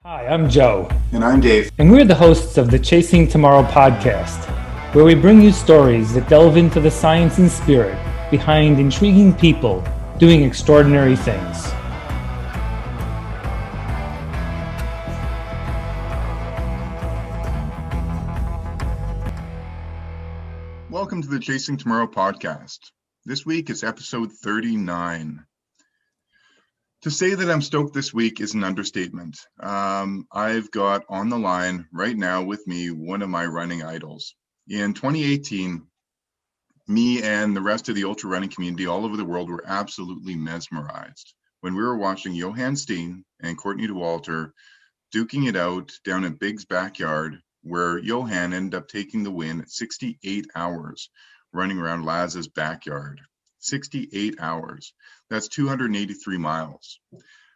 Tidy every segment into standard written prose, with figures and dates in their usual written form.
Hi, I'm Joe. And I'm Dave. And we're the hosts of the Chasing Tomorrow podcast, where we bring you stories that delve into the science and spirit behind intriguing people doing extraordinary things. Welcome to the Chasing Tomorrow podcast. This week is episode 39. To say that I'm stoked this week is an understatement. I've got on the line right now with me one of my running idols. In 2018, me and the rest of the ultra running community all over the world were absolutely mesmerized when we were watching Johan Steene and Courtney Dauwalter duking it out down in Big's backyard, where Johan ended up taking the win at 68 hours running around Laz's backyard. 68 hours. That's 283 miles.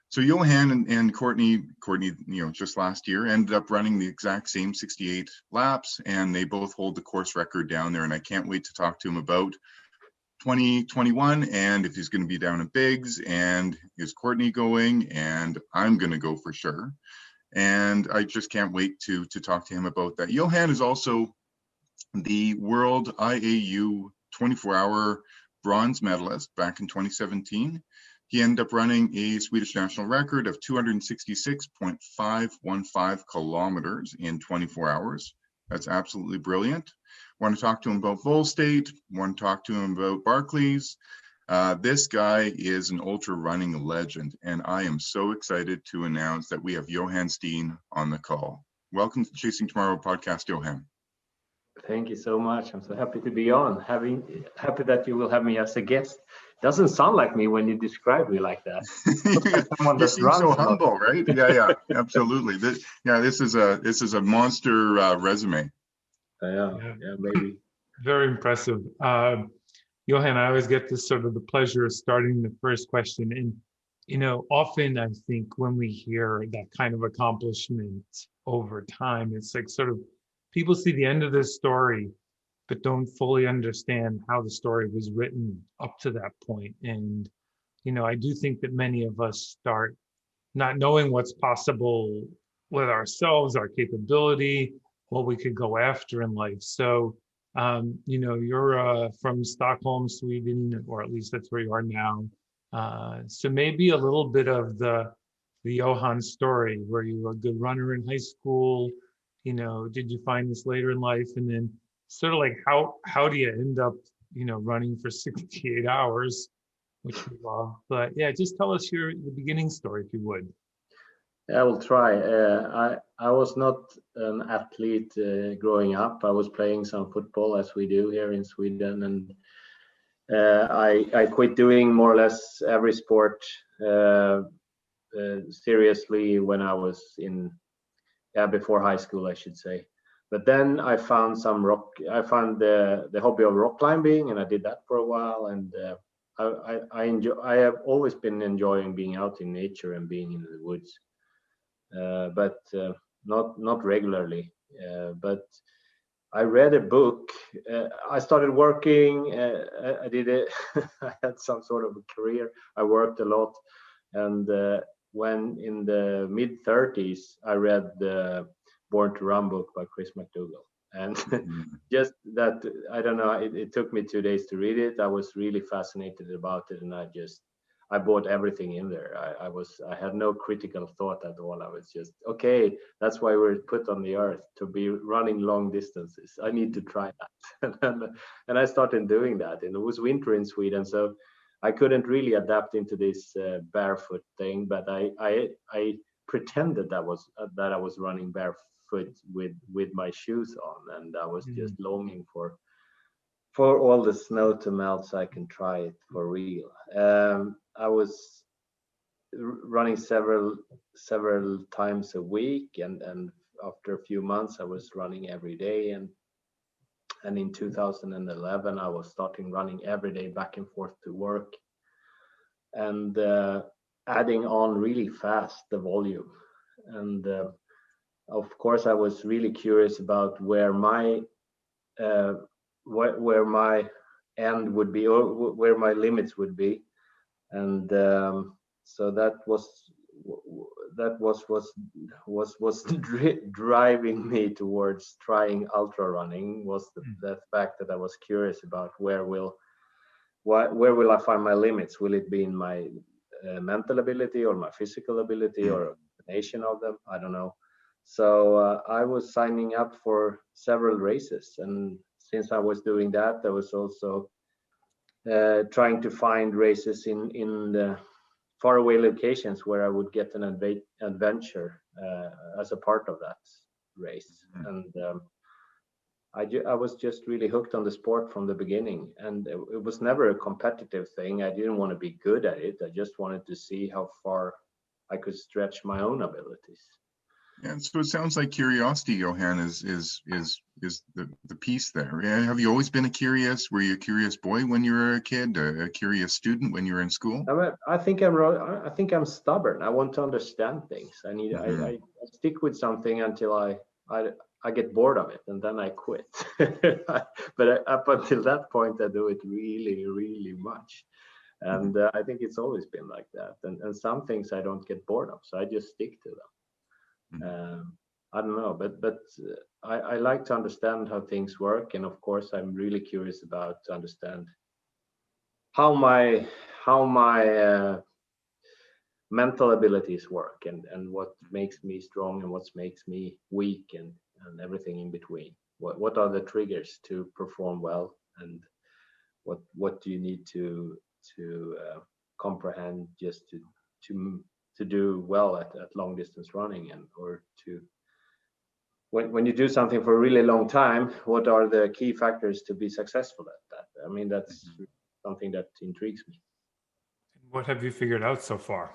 So Johan and Courtney, just last year ended up running the exact same 68 laps, and they both hold the course record down there. And I can't wait to talk to him about 2021 and if he's going to be down at Biggs, and is Courtney going, and I'm going to go for sure. And I just can't wait to talk to him about that. Johan is also the World IAU 24-hour bronze medalist back in 2017. He ended up running a Swedish national record of 266.515 kilometers in 24 hours. That's absolutely brilliant. Want to talk to him about Vol State, want to talk to him about Barclays. This guy is an ultra running legend, and I am so excited to announce that we have Johan Steene on the call. Welcome to the Chasing Tomorrow podcast, Johan. Thank you so much. I'm so happy to be on. Happy that you will have me as a guest. Doesn't sound like me when you describe me like that. You seem so humble, right? Yeah, absolutely. This is a monster resume. Yeah, maybe. Very impressive. Johan, I always get this sort of the pleasure of starting the first question. And, often I think when we hear that kind of accomplishment over time, it's like sort of people see the end of this story, but don't fully understand how the story was written up to that point. And, I do think that many of us start not knowing what's possible with ourselves, our capability, what we could go after in life. So, you're from Stockholm, Sweden, or at least that's where you are now. So maybe a little bit of the Johan story, where you were a good runner in high school. Did you find this later in life? And then sort of like how do you end up, running for 68 hours, which we love. But yeah, just tell us the beginning story, if you would. I will try. I was not an athlete growing up. I was playing some football, as we do here in Sweden, and I quit doing more or less every sport seriously when I was before high school, I should say. But then I found I found the hobby of rock climbing, and I did that for a while. And I have always been enjoying being out in nature and being in the woods, but not regularly. But I read a book. I started working. I did it. I had some sort of a career. I worked a lot, and when in the mid-30s, I read the Born to Run book by Chris McDougall. And just that, I don't know, it took me 2 days to read it. I was really fascinated about it, and I bought everything in there. I had no critical thought at all. I was just, okay, that's why we're put on the earth, to be running long distances. I need to try that. And I started doing that. And it was winter in Sweden, so I couldn't really adapt into this barefoot thing, but I pretended that I was running barefoot with my shoes on, and I was just longing for all the snow to melt so I can try it for real. I was running several times a week, and after a few months I was running every day, and in 2011 I was starting running every day back and forth to work, and adding on really fast the volume. And of course I was really curious about where my end would be, or where my limits would be. And so that was that was driving me towards trying ultra running was the fact that I was curious about where will I find my limits? Will it be in my mental ability or my physical ability or a combination of them? I don't know. So I was signing up for several races, and since I was doing that, I was also trying to find races in the faraway locations where I would get an adventure as a part of that race. And I was just really hooked on the sport from the beginning, and it was never a competitive thing. I didn't want to be good at it. I just wanted to see how far I could stretch my own abilities. And so it sounds like curiosity, Johan, is the piece there. Yeah, have you always been were you a curious boy when you were a kid, a curious student when you were in school? I think I'm stubborn. I want to understand things. I stick with something until I get bored of it, and then I quit. But up until that point, I do it really, really much. And I think it's always been like that. And some things I don't get bored of, so I just stick to them. I don't know, but I like to understand how things work, and of course, I'm really curious about to understand how my mental abilities work, and what makes me strong and what makes me weak, and everything in between. What are the triggers to perform well, and what do you need to comprehend just to do well at long distance running, and or to when you do something for a really long time, what are the key factors to be successful at that? I mean, that's something that intrigues me. What have you figured out so far?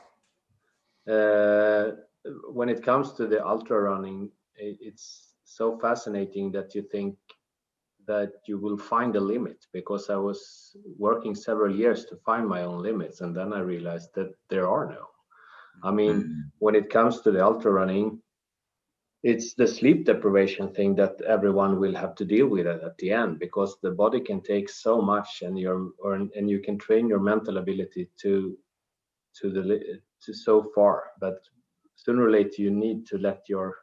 When it comes to the ultra running, it's so fascinating that you think that you will find a limit, because I was working several years to find my own limits, and then I realized that there are no. I mean, when it comes to the ultra running, it's the sleep deprivation thing that everyone will have to deal with at the end, because the body can take so much, and you can train your mental ability to so far, but sooner or later you need to let your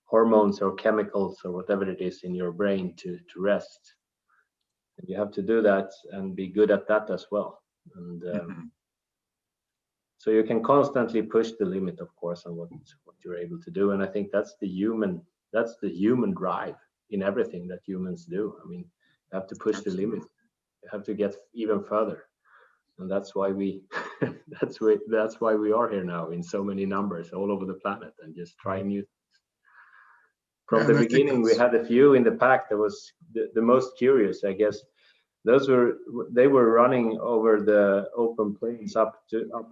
hormones or chemicals or whatever it is in your brain to rest, and you have to do that and be good at that as well. And so you can constantly push the limit, of course, on what you're able to do. And I think that's the human drive in everything that humans do. I mean, you have to push the limit. You have to get even further. And that's why we that's why we are here now in so many numbers all over the planet, and just trying new things. From the beginning, we had a few in the pack that was the most curious, I guess. They were running over the open plains up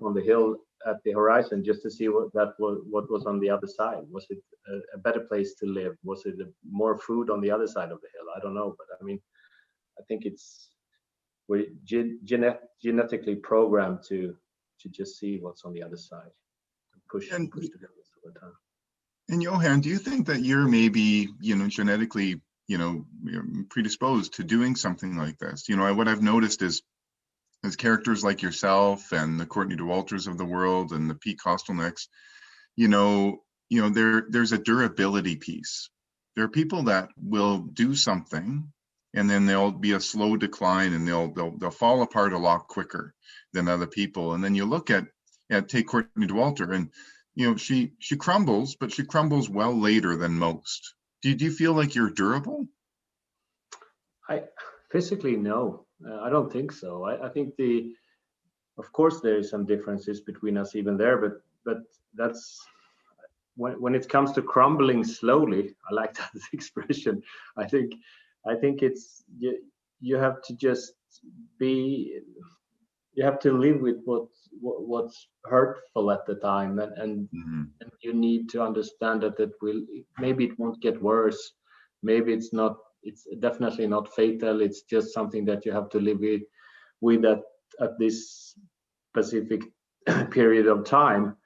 on the hill at the horizon, just to see what was on the other side. Was it a better place to live? Was it more food on the other side of the hill? I don't know, but I mean, I think we're genetically programmed to just see what's on the other side and push the limits all the time. And Johan, do you think that you're maybe genetically you're predisposed to doing something like this? What I've noticed is characters like yourself and the Courtney Dauwalters of the world and the Pete Kostelnicks, there's a durability piece. There are people that will do something, and then there'll be a slow decline, and they'll fall apart a lot quicker than other people. And then you look at take Courtney Dauwalter, and she crumbles, but she crumbles well later than most. Do you feel like you're durable? Physically, no, I don't think so. I think of course there is some differences between us even there, but that's when it comes to crumbling slowly. I like that expression. I think it's you have to just you have to live with what's hurtful at the time, and you need to understand that maybe it won't get worse, maybe it's definitely not fatal. It's just something that you have to live with at this specific period of time,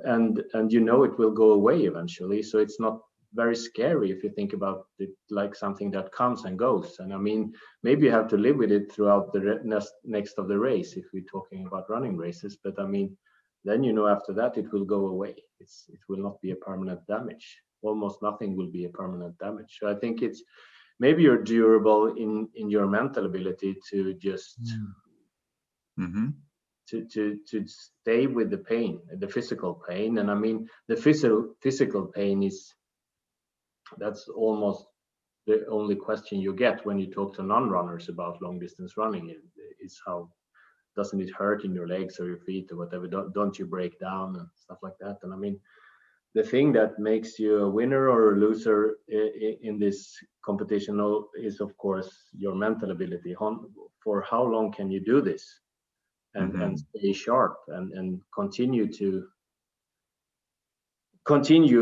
and it will go away eventually. So it's not very scary if you think about it like something that comes and goes. And I mean, maybe you have to live with it throughout the next of the race if we're talking about running races. But I mean, then you know after that it will go away. It will not be a permanent damage. Almost nothing will be a permanent damage. So I think it's maybe you're durable in your mental ability to just Mm-hmm. to stay with the pain, the physical pain. And I mean, the physical pain that's almost the only question you get when you talk to non-runners about long distance running is how doesn't it hurt in your legs or your feet or whatever? Don't you break down and stuff like that? And I mean, the thing that makes you a winner or a loser in this competition is, of course, your mental ability. For how long can you do this and stay sharp and continue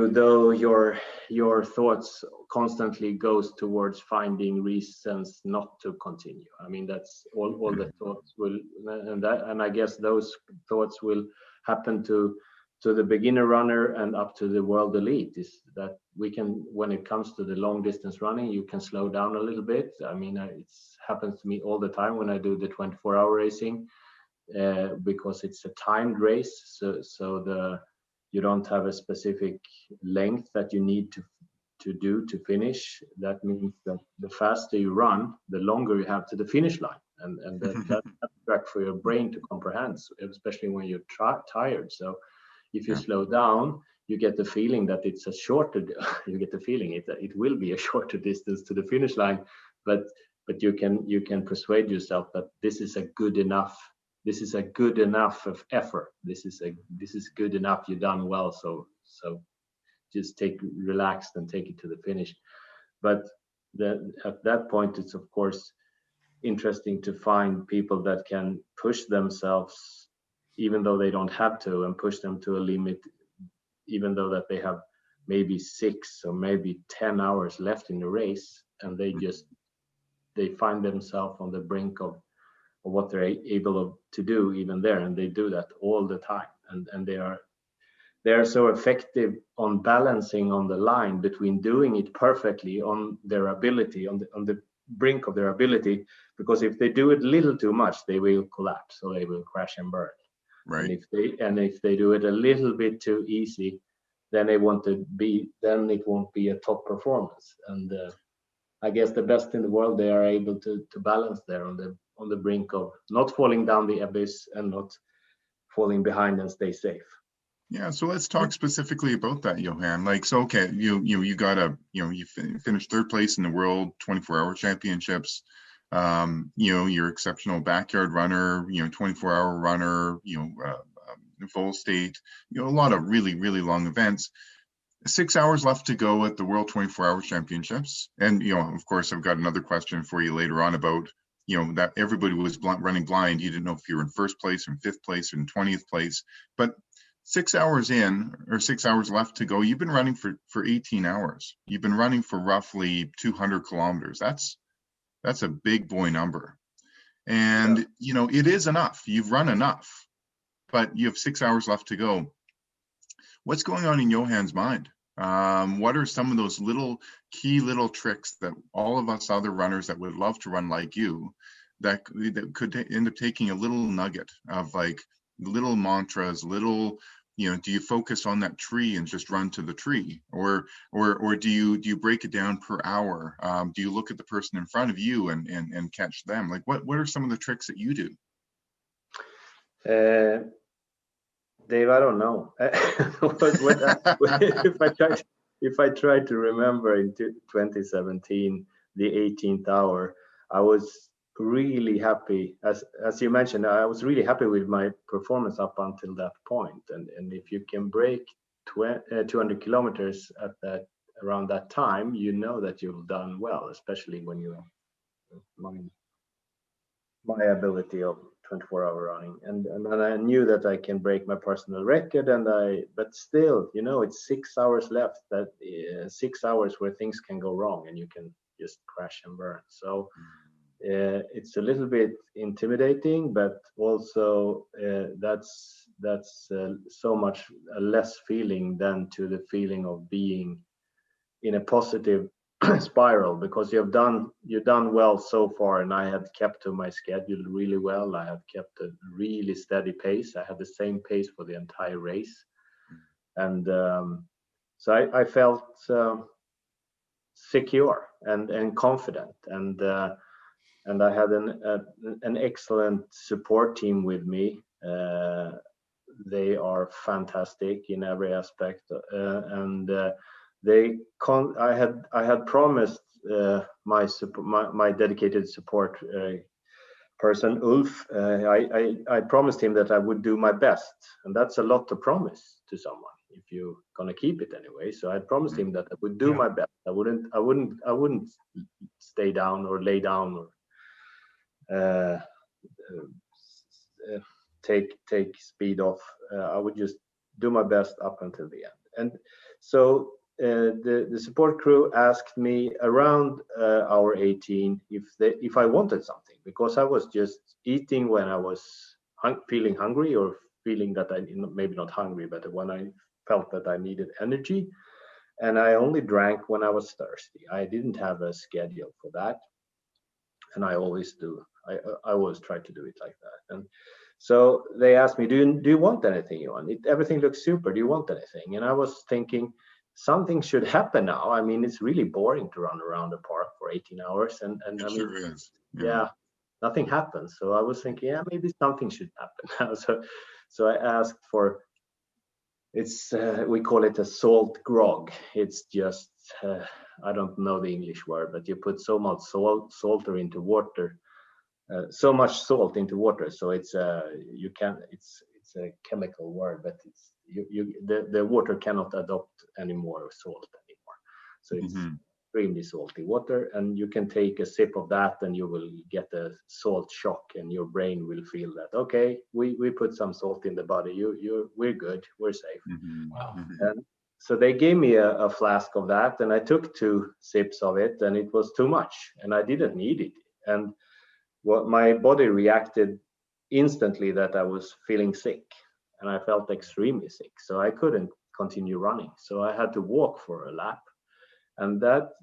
though your thoughts constantly goes towards finding reasons not to continue. I mean, that's all the thoughts will, and I guess those thoughts will happen to the beginner runner and up to the world elite. Is that we can, when it comes to the long distance running, you can slow down a little bit. I mean, it happens to me all the time when I do the 24-hour racing, because it's a timed race, so you don't have a specific length that you need to do to finish. That means that the faster you run, the longer you have to the finish line, and that's abstract for your brain to comprehend, especially when you're tired. So if you slow down, you get the feeling that it's a shorter. You get the feeling it will be a shorter distance to the finish line, but you can persuade yourself that this is a good enough. This is a good enough of effort. This is good enough. You've done well. So just relax and take it to the finish. But at that point, it's of course interesting to find people that can push themselves, even though they don't have to, and push them to a limit, even though that they have maybe 6 or maybe 10 hours left in the race, and they find themselves on the brink of what they're able to do even there, and they do that all the time, and they are so effective on balancing on the line between doing it perfectly on their ability, on the brink of their ability, because if they do it a little too much, they will collapse, or they will crash and burn. Right. And if they do it a little bit too easy, then it won't be a top performance. And I guess the best in the world, they are able to balance there on the brink of not falling down the abyss and not falling behind and stay safe. Yeah, so let's talk specifically about that, Johan. Like, so okay, you got you finished 3rd place in the World 24-Hour Championships. You're exceptional backyard runner. 24-hour runner. Full state. A lot of really, really long events. 6 hours left to go at the World 24-Hour Championships, and of course, I've got another question for you later on about that everybody was running blind. You didn't know if you were in 1st place, or in 5th place, or in 20th place, but 6 hours in, or 6 hours left to go, you've been running for 18 hours. You've been running for roughly 200 kilometers. That's a big boy number. And, it is enough. You've run enough, but you have 6 hours left to go. What's going on in Johan's mind? What are some of those key little tricks that all of us other runners that would love to run like you, that could end up taking a little nugget of like little mantras, do you focus on that tree and just run to the tree, or do you break it down per hour? Do you look at the person in front of you and catch them? Like, what are some of the tricks that you do? Dave, I don't know. If I try to remember in 2017, the 18th hour, I was really happy. As you mentioned, I was really happy with my performance up until that point. And if you can break 200 kilometers around that time, you know that you've done well, especially when you my ability of 24-hour running, and I knew that I can break my personal record, but still, it's 6 hours left. That 6 hours where things can go wrong and you can just crash and burn. So it's a little bit intimidating, but also that's so much less feeling than to the feeling of being in a positive spiral, because you've done well so far, and I had kept to my schedule really well. I had kept a really steady pace. I had the same pace for the entire race, and so I felt secure and confident, and I had an excellent support team with me. They are fantastic in every aspect, and I had promised my dedicated support person Ulf. I promised him that I would do my best, and that's a lot to promise to someone if you're gonna keep it anyway. So I promised him that I would do my best. I wouldn't stay down or lay down or take speed off. I would just do my best up until the end. And so the support crew asked me around hour 18 if I wanted something, because I was just eating when I was feeling hungry, or feeling that maybe not hungry, but when I felt that I needed energy, and I only drank when I was thirsty. I didn't have a schedule for that, and I always do. I always try to do it like that. And so they asked me, do you want anything, Johan? Everything looks super. Do you want anything? And I was thinking, something should happen now. I mean, it's really boring to run around the park for 18 hours. And it I mean, sure is. Yeah, nothing happens. So I was thinking, yeah, maybe something should happen now. So I asked for, we call it a salt grog. It's just, I don't know the English word, but you put so much salt into water. So much salt into water, so it's a chemical word, but it's the water cannot adopt any more salt anymore. So it's extremely salty water, and you can take a sip of that, and you will get a salt shock, and your brain will feel that, okay, we put some salt in the body. We're good, we're safe. Wow. And so they gave me a flask of that, and I took 2 sips of it, and it was too much, and I didn't need it. And my body reacted instantly that I was feeling sick, and I felt extremely sick. So I couldn't continue running. So I had to walk for a lap. And that,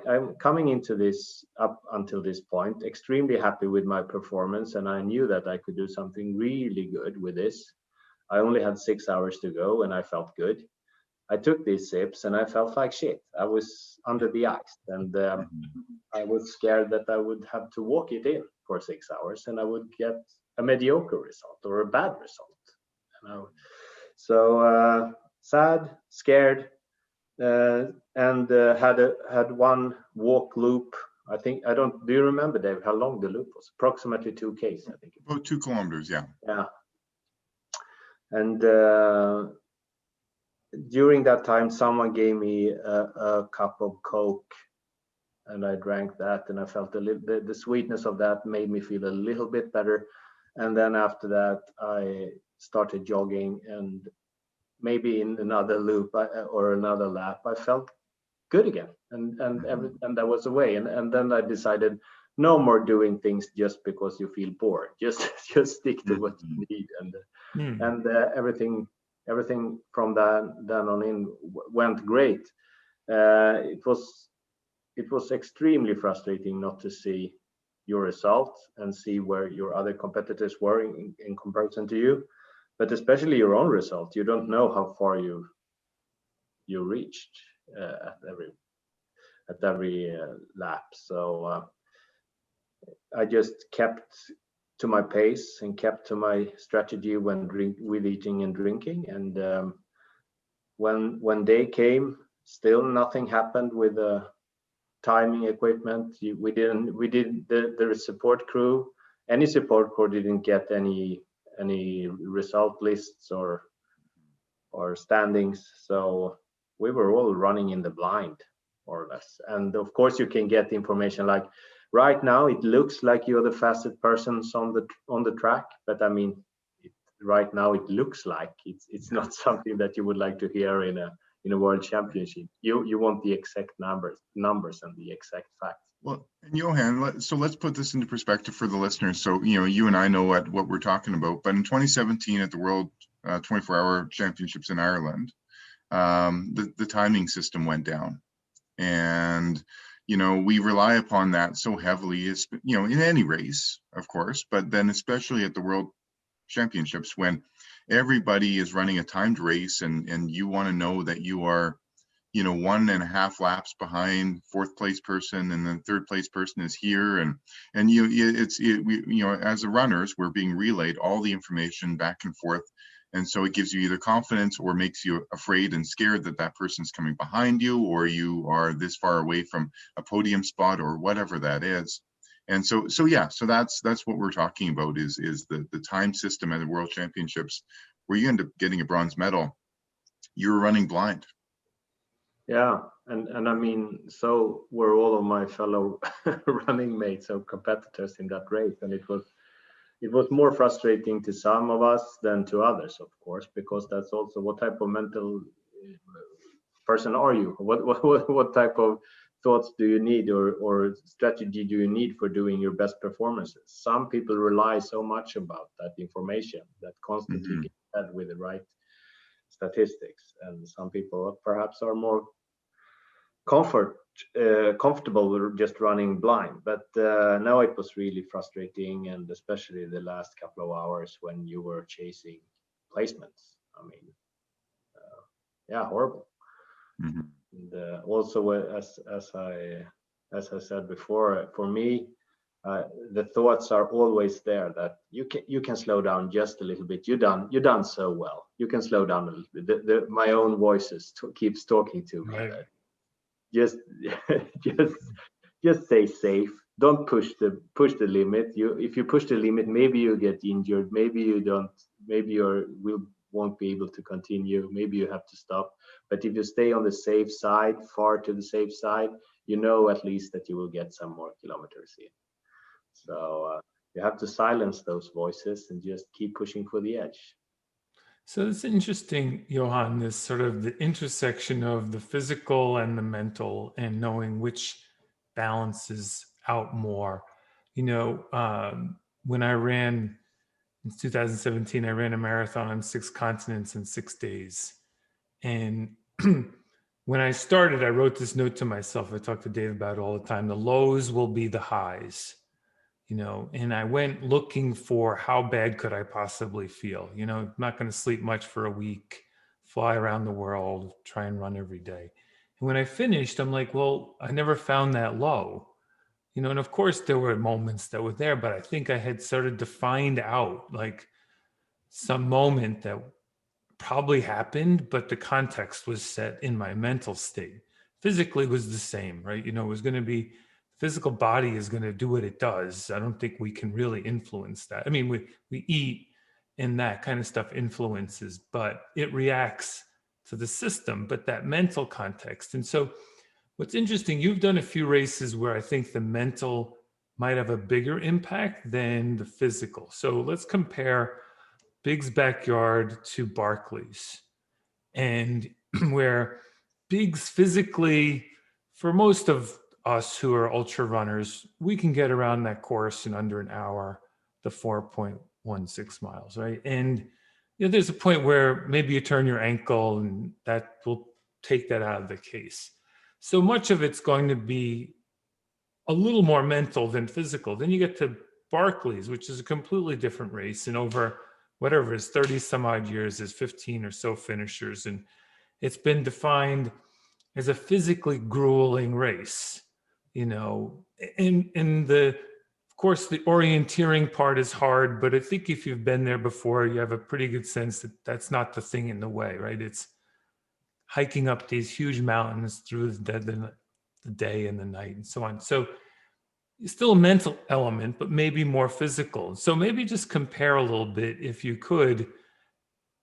I'm coming into this up until this point, extremely happy with my performance. And I knew that I could do something really good with this. I only had 6 hours to go, and I felt good. I took these sips, and I felt like shit. I was under the ice, and I was scared that I would have to walk it in for 6 hours, and I would get a mediocre result or a bad result. So sad, scared, and had one walk loop. Do you remember, Dave, how long the loop was? Approximately 2 Ks, I think. About 2 kilometers, yeah. Yeah. And during that time, someone gave me a cup of Coke, and I drank that, and I felt the sweetness of that made me feel a little bit better. And then after that, I started jogging, and maybe in another loop or another lap, I felt good again, and that was the way. And then I decided, no more doing things just because you feel bored. Just stick to what you need, and everything from then on in went great. It was extremely frustrating not to see your result and see where your other competitors were in comparison to you, but especially your own result. You don't know how far you reached at every lap. So I just kept to my pace and kept to my strategy with eating and drinking. And when day came, still nothing happened with the timing equipment. The support crew, any support crew didn't get any result lists or standings. So we were all running in the blind, more or less. And of course, you can get information like, right now it looks like you're the fastest persons on the track, but I mean, right now it looks like it's not something that you would like to hear in a world championship. You want the exact numbers and the exact facts. Well, and Johan, so let's put this into perspective for the listeners. So you and I know what we're talking about. But in 2017 at the World 24-Hour Championships in Ireland, the timing system went down. And, we rly upon that so heavily, in any race, of course, but then especially at the World Championships, when everybody is running a timed race and you want to know that you are 1.5 laps behind fourth place person, and then third place person is here, and as the runners, we're being relayed all the information back and forth, and so it gives you either confidence or makes you afraid and scared that that person's coming behind you, or you are this far away from a podium spot, or whatever that is. And so that's what we're talking about, is the time system at the World Championships, where you end up getting a bronze medal. You're running blind. Yeah, and I mean, so were all of my fellow running mates or competitors in that race, and it was more frustrating to some of us than to others, of course, because that's also what type of mental person are you? What type of thoughts do you need, or strategy do you need for doing your best performances? Some people rely so much about that information that constantly get fed with the right statistics, and some people perhaps are more comfortable with just running blind. But no, it was really frustrating, and especially the last couple of hours when you were chasing placements. I mean, horrible. And also, as I said before, for me, the thoughts are always there that you can slow down just a little bit. You've done so well. You can slow down a little bit. My own voices keeps talking to me. Right. Just stay safe. Don't push the limit. If you push the limit, maybe you get injured. Maybe you don't. Maybe won't be able to continue. Maybe you have to stop. But if you stay on the safe side, far to the safe side, at least that you will get some more kilometers in. So you have to silence those voices and just keep pushing for the edge. So it's interesting, Johan, this sort of the intersection of the physical and the mental, and knowing which balances out more. When I ran in 2017, I ran a marathon on 6 continents in 6 days. And when I started, I wrote this note to myself. I talk to Dave about it all the time. The lows will be the highs. And I went looking for how bad could I possibly feel. I'm not going to sleep much for a week, fly around the world, try and run every day. And when I finished, I'm like, well, I never found that low. And of course there were moments that were there, but I think I had sort of defined out like some moment that probably happened, but the context was set in my mental state. Physically was the same, right? It was going to be, physical body is going to do what it does. I don't think we can really influence that. I mean, we eat and that kind of stuff influences, but it reacts to the system, but that mental context. And so what's interesting, you've done a few races where I think the mental might have a bigger impact than the physical. So let's compare Big's backyard to Barclay's, and where Big's physically, for most of us who are ultra runners, we can get around that course in under an hour, the 4.16 miles, right? And there's a point where maybe you turn your ankle and that will take that out of the case. So much of it's going to be a little more mental than physical. Then you get to Barclay's, which is a completely different race, and over whatever it is, 30 some odd years, is 15 or so finishers. And it's been defined as a physically grueling race, and of course, the orienteering part is hard, but I think if you've been there before, you have a pretty good sense that that's not the thing in the way, right? It's hiking up these huge mountains through the day and the night and so on. So it's still a mental element, but maybe more physical. So maybe just compare a little bit, if you could,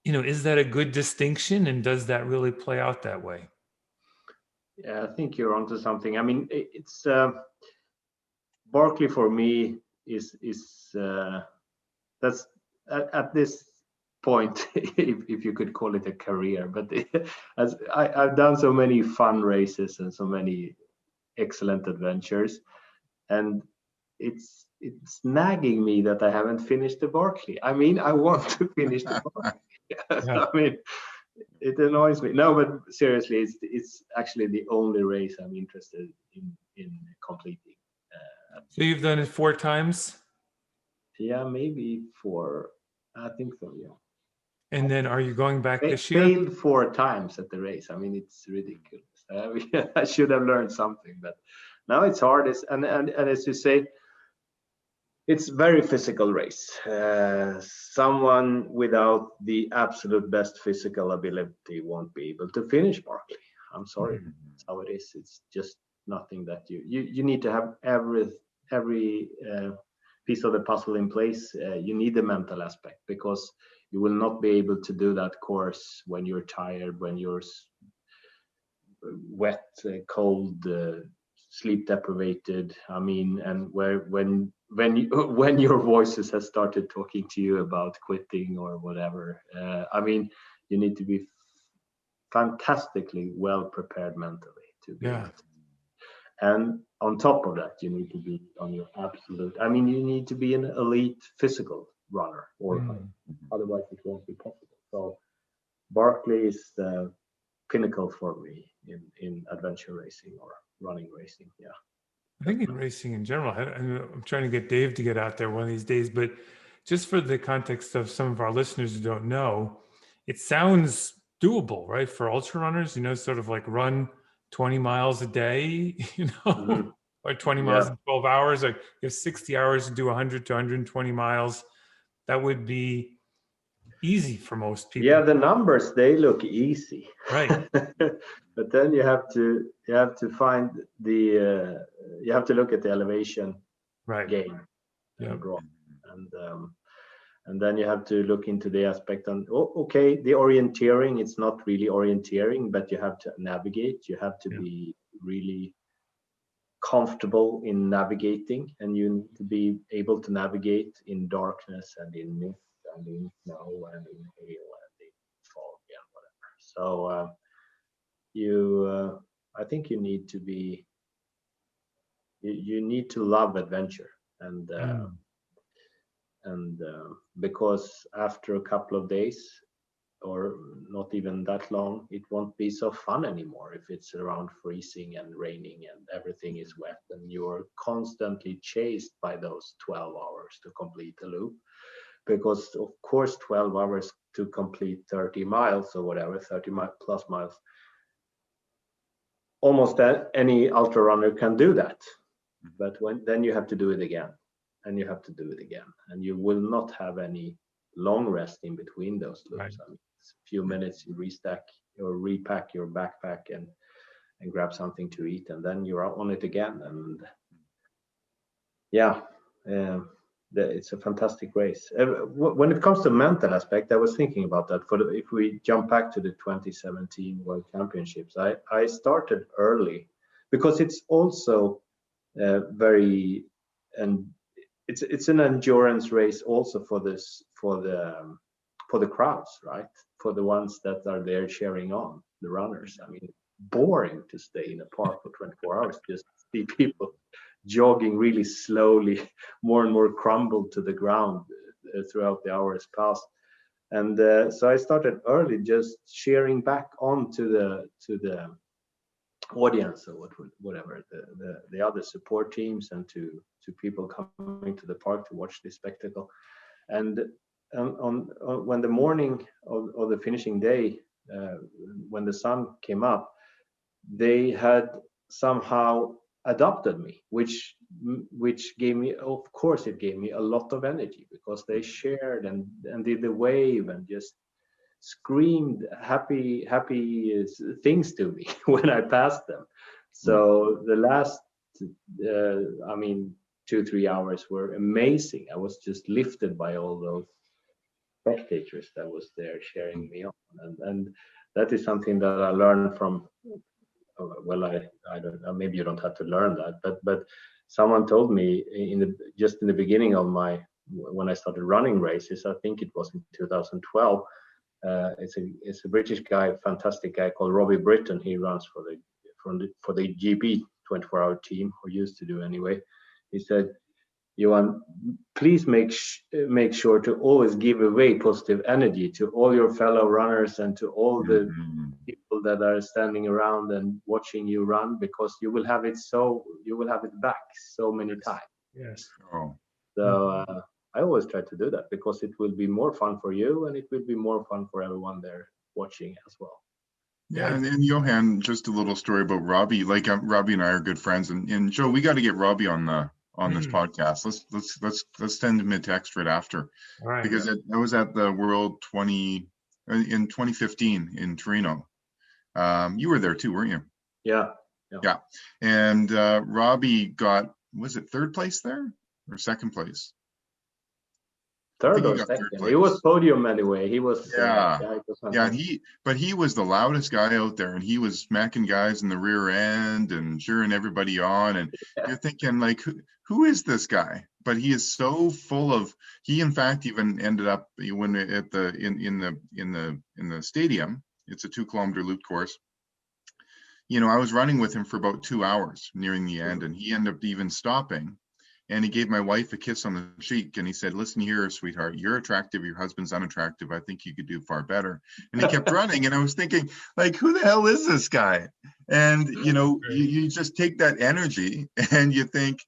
is that a good distinction, and does that really play out that way? Yeah, I think you're onto something. I mean, it's Barclay for me is that's at this point, if you could call it a career, but as I've done so many fun races and so many excellent adventures, and it's nagging me that I haven't finished the Barclay. I mean, I want to finish the Barclay. I mean, it annoys me. No, but seriously, it's actually the only race I'm interested in completing. So you've done it 4 times? Yeah, maybe 4. I think so. Yeah. And then are you going back this year? Failed 4 times at the race. I mean, it's ridiculous. I should have learned something, but now it's hard. And as you say, it's very physical race. Someone without the absolute best physical ability won't be able to finish Barclay. I'm sorry, that's how it is. It's just nothing that you need to have every piece of the puzzle in place. You need the mental aspect, because you will not be able to do that course when you're tired, when you're wet, cold, sleep deprived. I mean, and when your voices have started talking to you about quitting or whatever. I mean, you need to be fantastically well prepared mentally to be able to. And on top of that, you need to be on your absolute. I mean, you need to be an elite physical runner, or otherwise it won't be possible. So Barclay is the pinnacle for me in adventure racing or running racing. Yeah. I think in racing in general, I'm trying to get Dave to get out there one of these days, but just for the context of some of our listeners who don't know, it sounds doable, right? For ultra runners, sort of like run 20 miles a day, or 20 miles in 12 hours, like you have 60 hours to do 100 to 120 miles. That would be easy for most people. Yeah, the numbers, they look easy, right? But then you have to find the you have to look at the elevation gain and drop, and then you have to look into the aspect on the orienteering. It's not really orienteering, but you have to navigate. You have to be really comfortable in navigating, and you need to be able to navigate in darkness and in mist and in snow and in hail and in fog and whatever. So I think you need to be, you need to love adventure, and because after a couple of days, or not even that long, it won't be so fun anymore if it's around freezing and raining and everything is wet and you're constantly chased by those 12 hours to complete the loop. Because of course 12 hours to complete 30 miles or whatever, 30 plus miles, almost any ultra runner can do that. But then you have to do it again, and you have to do it again, and you will not have any long rest in between those loops. I mean, it's a few minutes, you restack or repack your backpack and grab something to eat, and then you're on it again. And it's a fantastic race. When it comes to mental aspect, I was thinking about that. If we jump back to the 2017 World Championships, I started early, because it's also very, and it's an endurance race also for the crowds, right? For the ones that are there cheering on the runners. I mean, boring to stay in a park for 24 hours, just see people jogging really slowly, more and more crumbled to the ground throughout the hours past. And so I started early, just cheering back on to the audience, or whatever, the other support teams, and to people coming to the park to watch this spectacle. And when the morning of the finishing day, when the sun came up, they had somehow adopted me, which gave me, of course, it gave me a lot of energy, because they shared and did the wave and just screamed happy things to me when I passed them. So the last 2-3 hours were amazing. I was just lifted by all those spectators that was there cheering me on, and that is something that I learned from, well, I don't know, maybe you don't have to learn that, but someone told me in the beginning of when I started running races, I think it was in 2012. It's a British guy, fantastic guy called Robbie Britton. He runs for the GB 24-hour team, or used to do anyway. He said, Johan, please make sure to always give away positive energy to all your fellow runners and to all the Mhm. people that are standing around and watching you run, because you will have it back so many times. Yes. Oh, So I always try to do that, because it will be more fun for you and it will be more fun for everyone there watching as well. yeah. And Johan, just a little story about Robbie. Like Robbie and I are good friends, and Joe, we got to get Robbie on this podcast. Let's send him a text right after, All right. because I was at the World 2015 in Torino. You were there too, weren't you? Yeah. Yeah. And Robbie got, was it third place there or second place? Third or got third second. place. He was podium anyway. He was. Yeah. It was Yeah, fantastic. but he was the loudest guy out there, and he was smacking guys in the rear end and cheering everybody on. And you're thinking, like, who is this guy? But he is so full of. He, in fact, even ended up when at the in the stadium. It's a 2-kilometer loop course. You know, I was running with him for about 2 hours nearing the end, and he ended up even stopping. And he gave my wife a kiss on the cheek, and he said, "Listen here, sweetheart, you're attractive, your husband's unattractive. I think you could do far better." And he kept running, and I was thinking, like, who the hell is this guy? And, you know, you just take that energy and you think,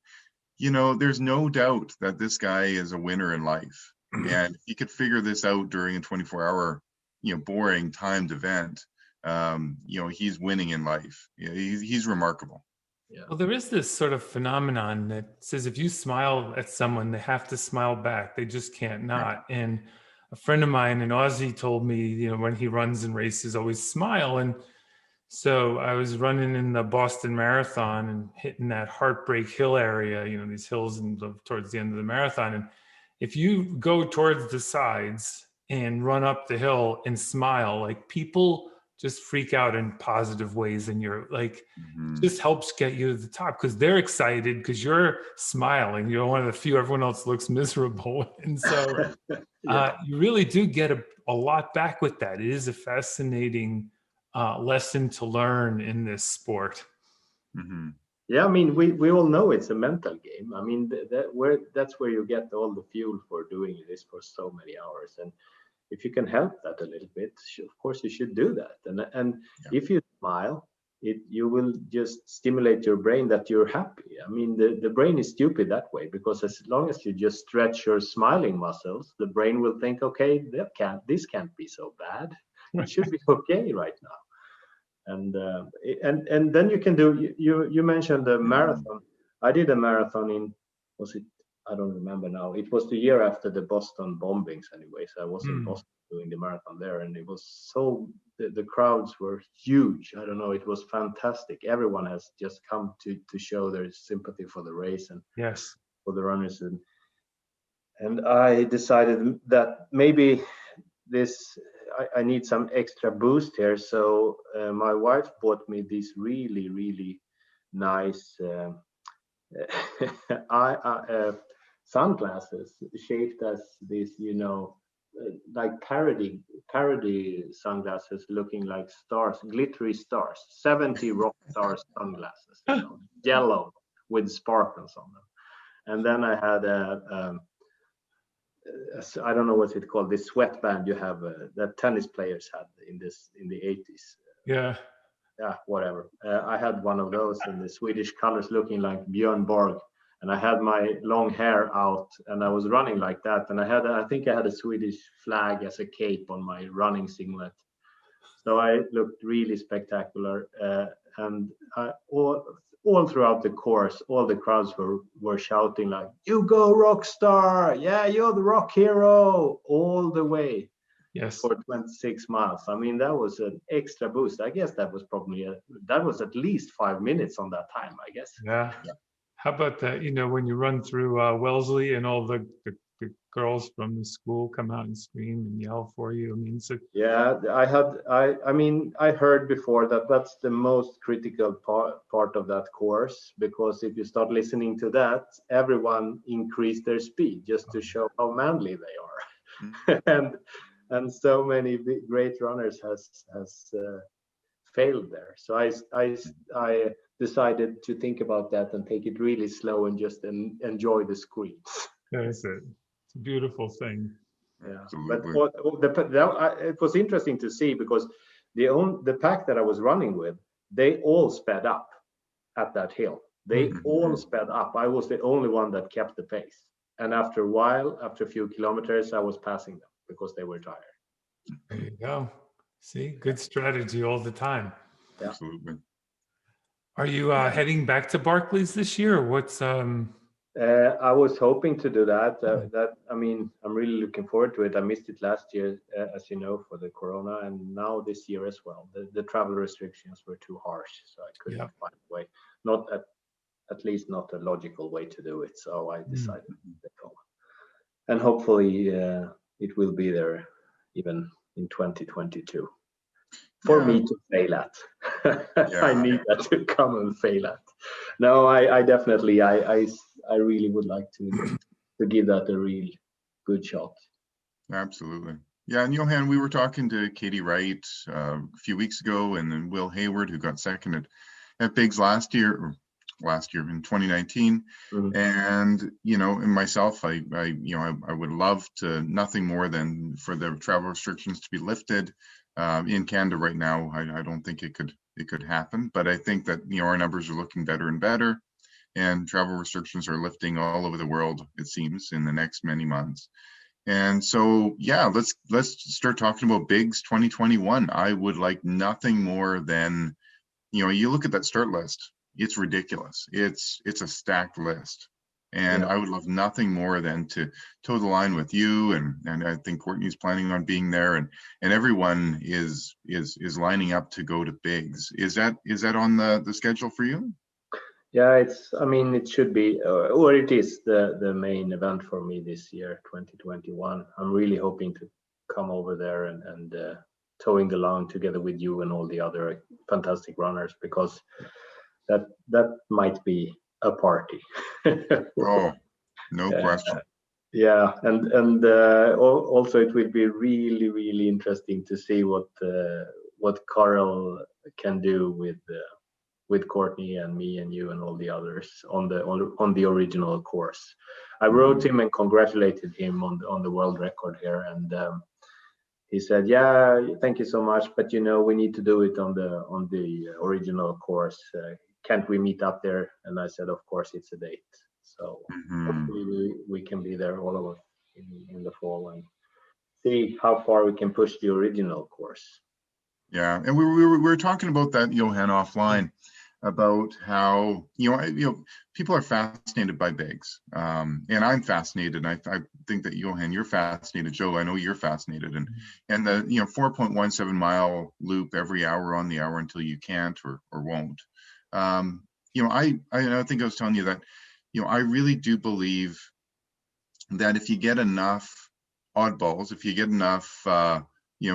you know, there's no doubt that this guy is a winner in life. And he could figure this out during a 24-hour, you know, boring timed event. You know, he's winning in life. You know, he's remarkable. Yeah. Well, there is this sort of phenomenon that says if you smile at someone, they have to smile back. They just can't not. And a friend of mine, an Aussie, told me, you know, when he runs and races, always smile. And so I was running in the Boston Marathon and hitting that Heartbreak Hill area, you know, these hills towards the end of the marathon. And if you go towards the sides and run up the hill and smile, like people just freak out in positive ways, and you're like, just helps get you to the top because they're excited because you're smiling. You're one of the few. Everyone else looks miserable, and so you really do get a lot back with that. It is a fascinating lesson to learn in this sport. Mm-hmm. Yeah, I mean, we all know it's a mental game. I mean, that's where you get all the fuel for doing this for so many hours. And if you can help that a little bit, of course you should do that. And if you smile, you will just stimulate your brain that you're happy. I mean, the brain is stupid that way, because as long as you just stretch your smiling muscles, the brain will think, okay, this can't be so bad. It should be okay right now. And then you can do. You mentioned the marathon. I did a marathon was it? I don't remember now. It was the year after the Boston bombings anyway. So I was in Boston doing the marathon there, and it was the crowds were huge. I don't know. It was fantastic. Everyone has just come to show their sympathy for the race and for the runners. And I decided that maybe I need some extra boost here. So my wife bought me these really, really nice sunglasses shaped as this, you know, like parody sunglasses looking like stars, glittery stars, 70 rock stars sunglasses, you know, yellow with sparkles on them. And then I had I don't know what's it called, this sweatband you have that tennis players had in the 80s. Yeah, whatever. I had one of those in the Swedish colors looking like Björn Borg, and I had my long hair out and I was running like that, and I think I had a Swedish flag as a cape on my running singlet. So I looked really spectacular, and all throughout the course, all the crowds were shouting like, "You go, rock star! Yeah, you're the rock hero!" all the way. Yes. For 26 miles. I mean, that was an extra boost. I guess that was probably that was at least 5 minutes on that time, I guess. Yeah. How about that? You know, when you run through Wellesley and all the girls from the school come out and scream and yell for you. I mean, yeah, I heard before that that's the most critical part of that course, because if you start listening to that, everyone increase their speed just to show how manly they are. and so many great runners has failed there. So decided to think about that and take it really slow and just enjoy the screens. That's it. It's a beautiful thing. Yeah, Absolutely. but it was interesting to see because the pack that I was running with, they all sped up at that hill. They all sped up. I was the only one that kept the pace. And after a while, after a few kilometers, I was passing them because they were tired. There you go. See, good strategy all the time. Yeah. Absolutely. Are you heading back to Barclays this year? Or what's I was hoping to do that. I mean, I'm really looking forward to it. I missed it last year, as you know, for the corona, and now this year as well. The travel restrictions were too harsh, so I couldn't find a way. Not at least not a logical way to do it. So I decided to go, and hopefully it will be there even in 2022 for me to fail at. I need that to come and fail at. No, I definitely, I really would like to give that a real good shot. Absolutely. Yeah, and Johan, we were talking to Katie Wright a few weeks ago, and then Will Hayward, who got second at Bigs last year in 2019. And and myself, I would love to nothing more than for the travel restrictions to be lifted. In Canada right now, I don't think it could happen, but I think that our numbers are looking better and better, and travel restrictions are lifting all over the world, it seems, in the next many months. And so, yeah, let's start talking about Bigs 2021. I would like nothing more than, you look at that start list, it's ridiculous. It's a stacked list. And I would love nothing more than to toe the line with you, and I think Courtney's planning on being there, and everyone is lining up to go to Bigs. Is that on the schedule for you? Yeah, it should be, or it is the main event for me this year, 2021. I'm really hoping to come over there and towing the line together with you and all the other fantastic runners, because that might be a party. Oh, no question. Yeah, and also it will be really, really interesting to see what Carl can do with Courtney and me and you and all the others on the original course. I wrote him and congratulated him on the world record here, and he said, "Yeah, thank you so much, but we need to do it on the original course. Can't we meet up there?" And I said, "Of course, it's a date." So hopefully we can be there all of us in the fall and see how far we can push the original course. Yeah, and we were talking about that, Johan, offline, about how people are fascinated by Bigs, and I'm fascinated. I think that Johan, you're fascinated. Joe, I know you're fascinated, and the 4.17 mile loop every hour on the hour until you can't or won't. I think I was telling you that I really do believe that if you get enough oddballs, if you get enough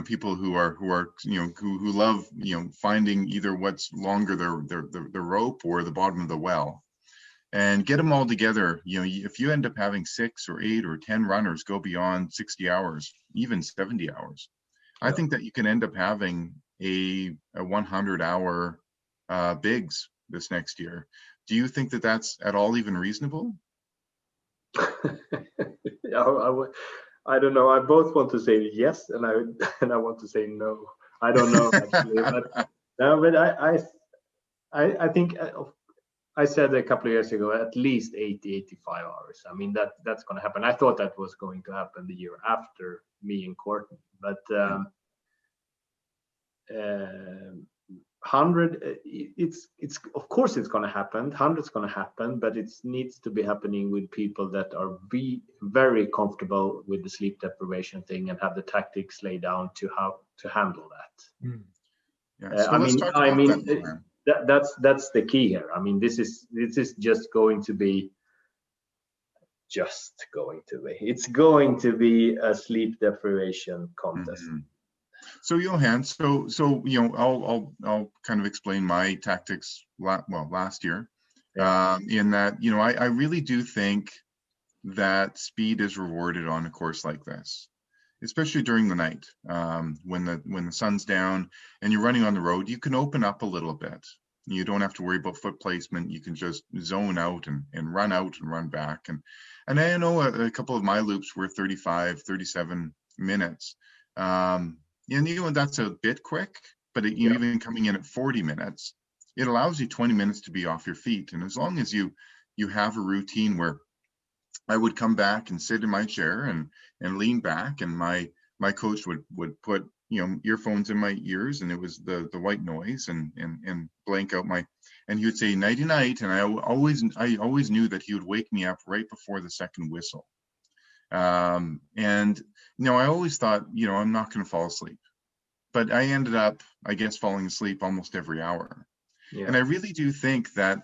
people who love finding either what's longer the rope or the bottom of the well, and get them all together, if you end up having 6 or 8 or 10 runners go beyond 60 hours, even 70 hours, I think that you can end up having a 100-hour Bigs this next year. Do you think that that's at all even reasonable? I don't know. I both want to say yes, and I want to say no. I don't know actually, but I think I said a couple of years ago at least 85 hours. I mean that's going to happen. I thought that was going to happen the year after me and Courtney, but 100, it's of course it's going to happen. 100 is going to happen, but it needs to be happening with people that are very comfortable with the sleep deprivation thing and have the tactics laid down to how to handle that. Yeah, so that's the key here. I mean, this is just going to be it's going to be a sleep deprivation contest. So Johan, I'll kind of explain my tactics. Last year, in that I really do think that speed is rewarded on a course like this, especially during the night, when the sun's down and you're running on the road. You can open up a little bit, You don't have to worry about foot placement. You can just zone out and run out and run back. And I know a couple of my loops were 35, 37 minutes. And that's a bit quick, but even coming in at 40 minutes, it allows you 20 minutes to be off your feet. And as long as you have a routine where I would come back and sit in my chair and lean back, and my coach would put earphones in my ears, and it was the white noise and blank out and he would say nighty night, and I always knew that he would wake me up right before the second whistle. And I always thought, I'm not going to fall asleep, but I ended up, I guess, falling asleep almost every hour. Yeah. And I really do think that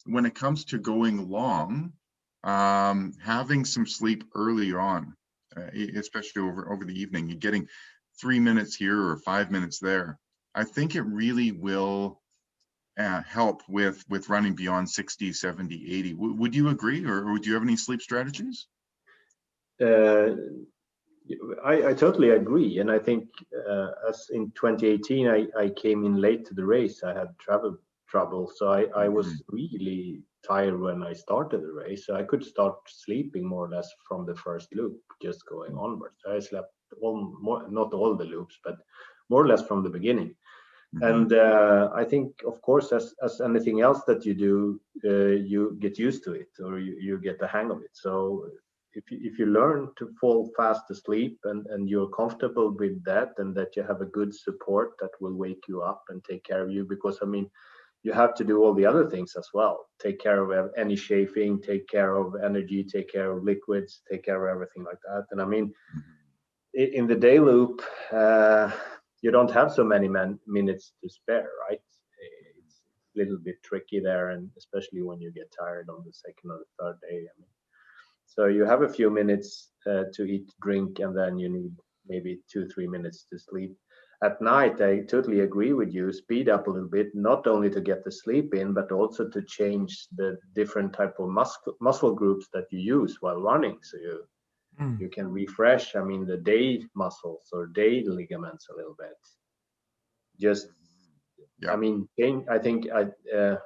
when it comes to going long, having some sleep early on, especially over the evening, you're getting 3 minutes here or 5 minutes there, I think it really will help with running beyond 60, 70, 80. Would you agree, or would you have any sleep strategies? I totally agree. And I think as in 2018, I came in late to the race. I had travel trouble. So I was really tired when I started the race. So I could start sleeping more or less from the first loop, just going onwards. So I slept not all the loops, but more or less from the beginning. And I think, of course, as anything else that you do, you get used to it, or you get the hang of it. So if you learn to fall fast asleep and you're comfortable with that, and that you have a good support that will wake you up and take care of you, because you have to do all the other things as well. Take care of any chafing, take care of energy, take care of liquids, take care of everything like that. And in the day loop, you don't have so many minutes to spare, right? It's a little bit tricky there, and especially when you get tired on the second or the third day. So you have a few minutes to eat, drink, and then you need maybe 2-3 minutes to sleep. At night, I totally agree with you. Speed up a little bit, not only to get the sleep in, but also to change the different type of muscle groups that you use while running. So you can refresh, the day muscles or day ligaments a little bit. I think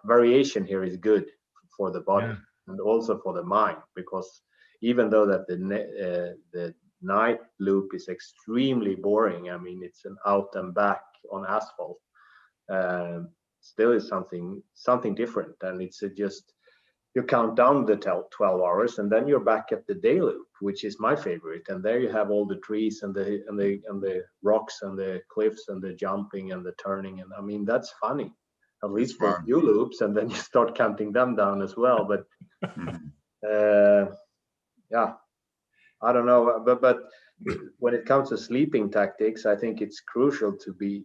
variation here is good for the body and also for the mind, because even though that the night loop is extremely boring, it's an out and back on asphalt, still is something different. And it's just, you count down the 12 hours, and then you're back at the day loop, which is my favorite. And there you have all the trees and the rocks and the cliffs and the jumping and the turning, and that's funny, at least for a few loops, and then you start counting them down as well. But I don't know, but when it comes to sleeping tactics, I think it's crucial to be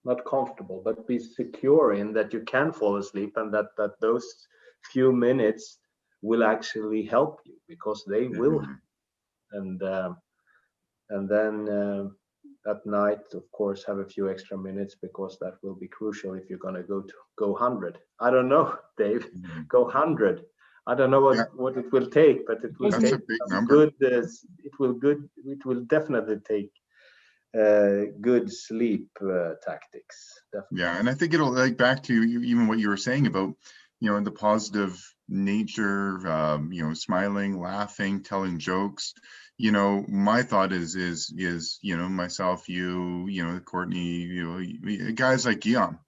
not comfortable, but be secure in that you can fall asleep, and that those few minutes will actually help you, because they will. And then at night, of course, have a few extra minutes, because that will be crucial if you're going to go 100. I don't know, Dave, go 100. I don't know what it will take, but it will take good. It will definitely take good sleep tactics. Definitely. Yeah, and I think it'll back to even what you were saying about the positive nature, smiling, laughing, telling jokes. My thought is myself, Courtney, guys like Gagnon,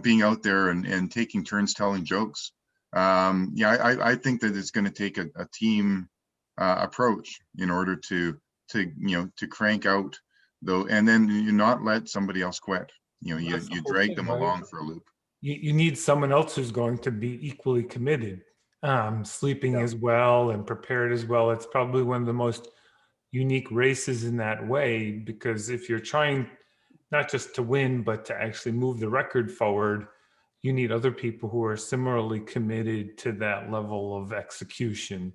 being out there and taking turns telling jokes. I think that it's going to take a team approach in order to crank out though, and then you not let somebody else quit. You drag them along for a loop. You need someone else who's going to be equally committed, sleeping as well and prepared as well. It's probably one of the most unique races in that way, because if you're trying not just to win, but to actually move the record forward, you need other people who are similarly committed to that level of execution.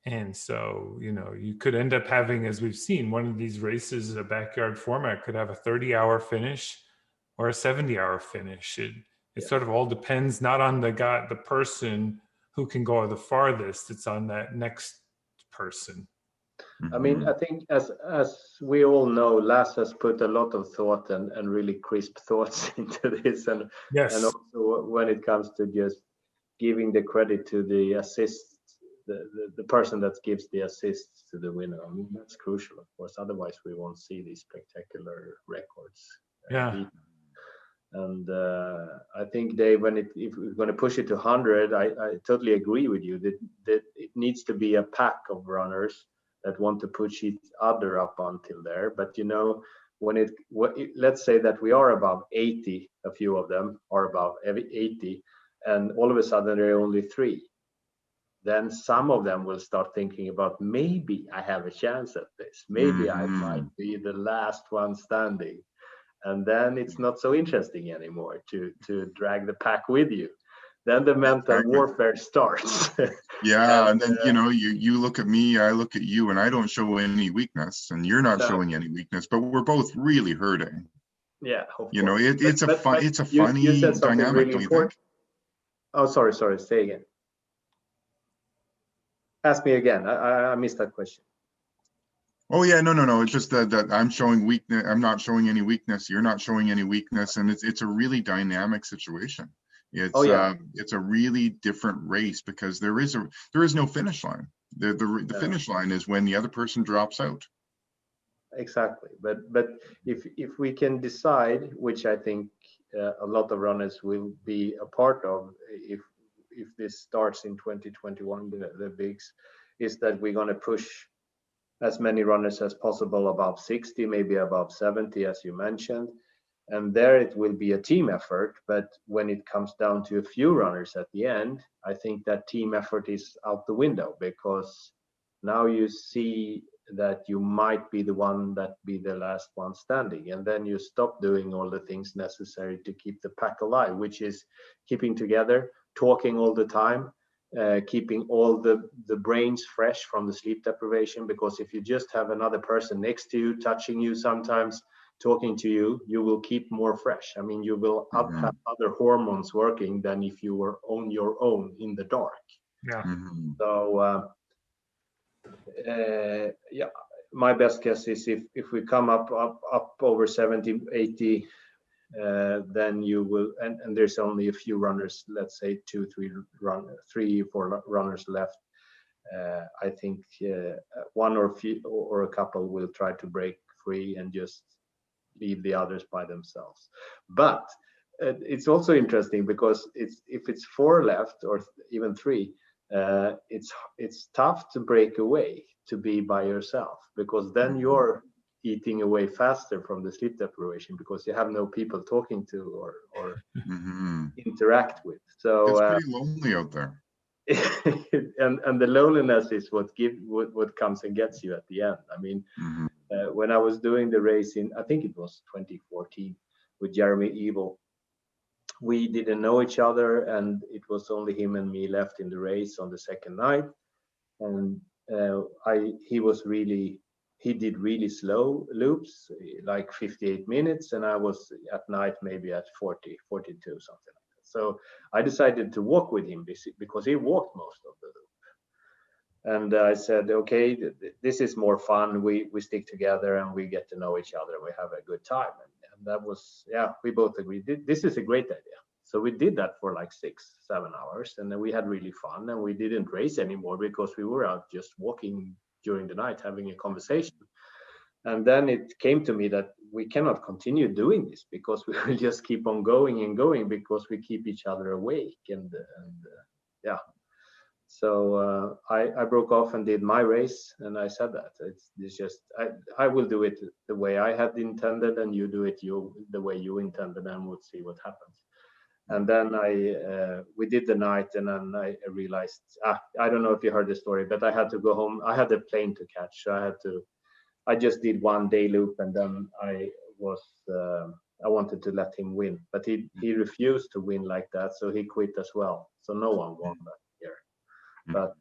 And so, you could end up having, as we've seen, one of these races, a backyard format could have a 30-hour finish or a 70-hour finish. It sort of all depends not on the person who can go the farthest. It's on that next person. I mean, I think as we all know, Lass has put a lot of thought and really crisp thoughts into this, and Yes. also when it comes to just giving the credit to the assist, the person that gives the assists to the winner. I mean, that's crucial, of course. Otherwise, we won't see these spectacular records Yeah. beat. And I think, Dave, if we're going to push it to 100, I totally agree with you that it needs to be a pack of runners that want to push each other up until there. But let's say that we are above 80, a few of them are above 80, and all of a sudden there are only 3. Then some of them will start thinking about, maybe I have a chance at this. Maybe I might be the last one standing. And then it's not so interesting anymore to drag the pack with you. Then the mental warfare starts. Yeah, and then you look at me, I look at you, and I don't show any weakness, and you're not showing any weakness, but we're both really hurting. Yeah, it's a funny you said something dynamic, really don't you important. think? Oh, sorry, say again. Ask me again. I missed that question. Oh yeah, no. It's just that I'm showing weakness. I'm not showing any weakness. You're not showing any weakness, and it's a really dynamic situation. It's a really different race because there is no finish line. The finish line is when the other person drops out. Exactly, but if we can decide, which I think a lot of runners will be a part of, if this starts in 2021, the bigs, is that we're going to push as many runners as possible above 60, maybe above 70, as you mentioned. And there it will be a team effort. But when it comes down to a few runners at the end, I think that team effort is out the window, because now you see that you might be the one that be the last one standing. And then you stop doing all the things necessary to keep the pack alive, which is keeping together, talking all the time, keeping all the brains fresh from the sleep deprivation. Because if you just have another person next to you, touching you sometimes, talking to you, you will keep more fresh. I mean, you will have other hormones working than if you were on your own in the dark. Yeah. So my best guess is if we come up over 70, 80, then you will, and there's only a few runners, let's say 2, 3, 4 runners left. I think one or a couple will try to break free and just leave the others by themselves. But it's also interesting because if it's 4 left or even 3, it's tough to break away, to be by yourself, because then you're eating away faster from the sleep deprivation because you have no people talking to or interact with. So it's pretty lonely out there. and the loneliness is what comes and gets you at the end. I mean, when I was doing the race in, I think it was 2014, with Jeremy Evil, we didn't know each other, and it was only him and me left in the race on the second night. And he did really slow loops, like 58 minutes, and I was at night maybe at 40, 42, something like that. So I decided to walk with him because he walked most of the loop. And I said, okay, this is more fun. We stick together and we get to know each other and we have a good time. And that was, we both agreed, this is a great idea. So we did that for like 6-7 hours, and then we had really fun, and we didn't race anymore because we were out just walking during the night, having a conversation. And then it came to me that we cannot continue doing this because we will just keep on going and going because we keep each other awake. So I broke off and did my race, and I said that it's just I will do it the way I had intended, and you do it the way you intended, and we'll see what happens. And then we did the night, and then I realized, I don't know if you heard the story, but I had to go home. I had a plane to catch, so I just did one day loop, and then I wanted to let him win, but he refused to win like that, so he quit as well. So no one won that year. But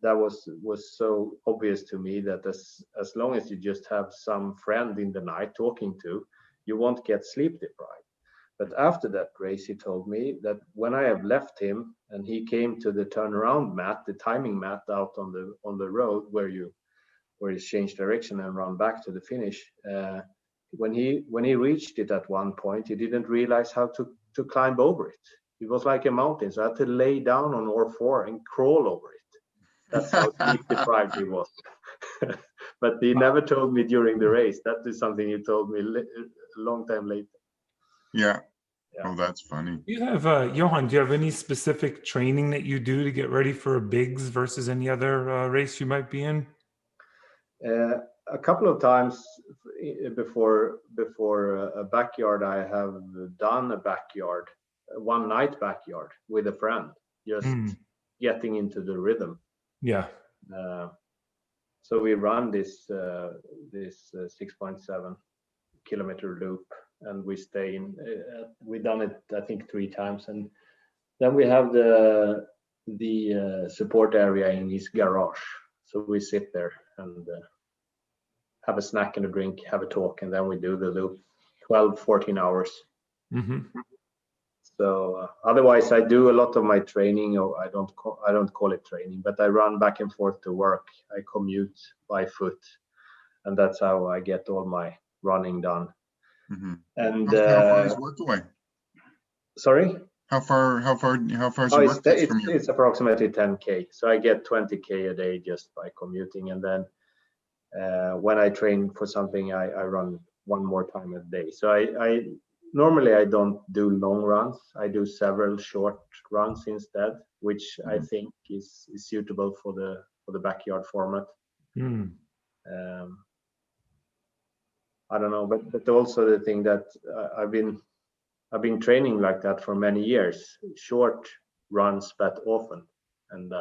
that was so obvious to me that as long as you just have some friend in the night talking to, you won't get sleep deprived. But after that race, he told me that when I have left him and he came to the turnaround mat, the timing mat out on the road where you where he changed direction and ran back to the finish. When he reached it at one point, he didn't realize how to climb over it. It was like a mountain, so I had to lay down on all four and crawl over it. That's how sleep deprived he was. But he never told me during the race. That is something he told me a long time later. Yeah. Yeah. Oh, that's funny. You have Johan, do you have any specific training that you do to get ready for bigs versus any other race you might be in? A couple of times before a backyard, I have done a backyard, one night backyard with a friend, just getting into the rhythm. Yeah. So we run this 6.7 kilometer loop, and we stay in. We've done it, I think, 3 times, and then we have the support area in his garage. So we sit there and have a snack and a drink, have a talk, and then we do the loop, 12-14 hours. Mm-hmm. So otherwise, I do a lot of my training, or I don't call it training, but I run back and forth to work. I commute by foot, and that's how I get all my running done. Mm-hmm. And how far is work away? Sorry? How far is your work from you? It's approximately 10K. So I get 20K a day just by commuting, and then when I train for something, I run one more time a day. So I normally I don't do long runs. I do several short runs instead, which I think is suitable for the backyard format. I don't know, but also the thing that I've been training like that for many years, short runs but often, and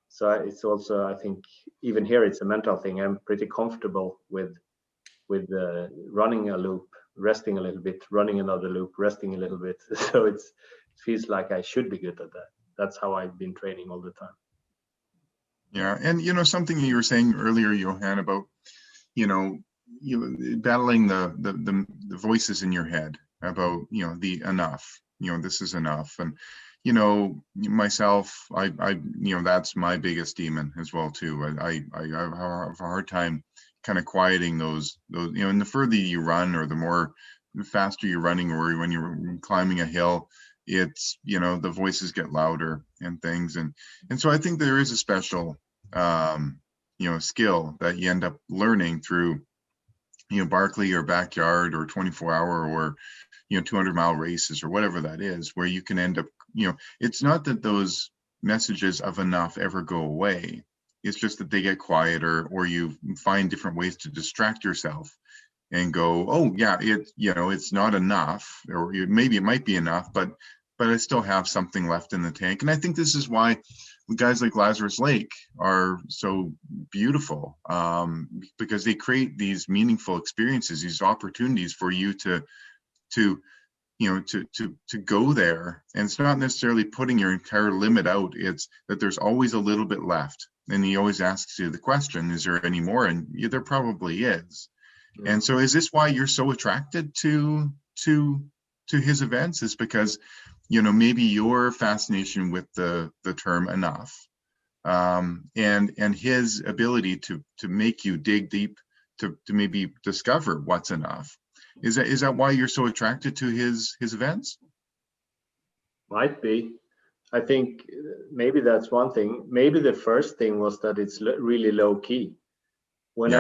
so it's also, I think, even here it's a mental thing. I'm pretty comfortable with running a loop, resting a little bit, running another loop, resting a little bit. So it feels like I should be good at that. That's how I've been training all the time. Yeah, and something you were saying earlier, Johan, about you battling the voices in your head about the enough. This is enough, and myself, I that's my biggest demon as well too. I have a hard time kind of quieting those and the further you run, or the faster you're running, or when you're climbing a hill, it's the voices get louder and things, and so I think there is a special skill that you end up learning through Barclay or backyard or 24-hour or 200-mile races or whatever that is, where you can end up it's not that those messages of enough ever go away. It's just that they get quieter, or you find different ways to distract yourself and go, oh yeah, it's not enough, or maybe it might be enough, but I still have something left in the tank. And I think this is why guys like Lazarus Lake are so beautiful, because they create these meaningful experiences, these opportunities for you to go there. And it's not necessarily putting your entire limit out. It's that there's always a little bit left. And he always asks you the question, is there any more? And there probably is. Yeah. And so is this why you're so attracted to his events? Is because, maybe your fascination with the term enough, and his ability to make you dig deep to maybe discover what's enough. Is that why you're so attracted to his events? Might be. I think maybe that's one thing. Maybe the first thing was that it's really low key. When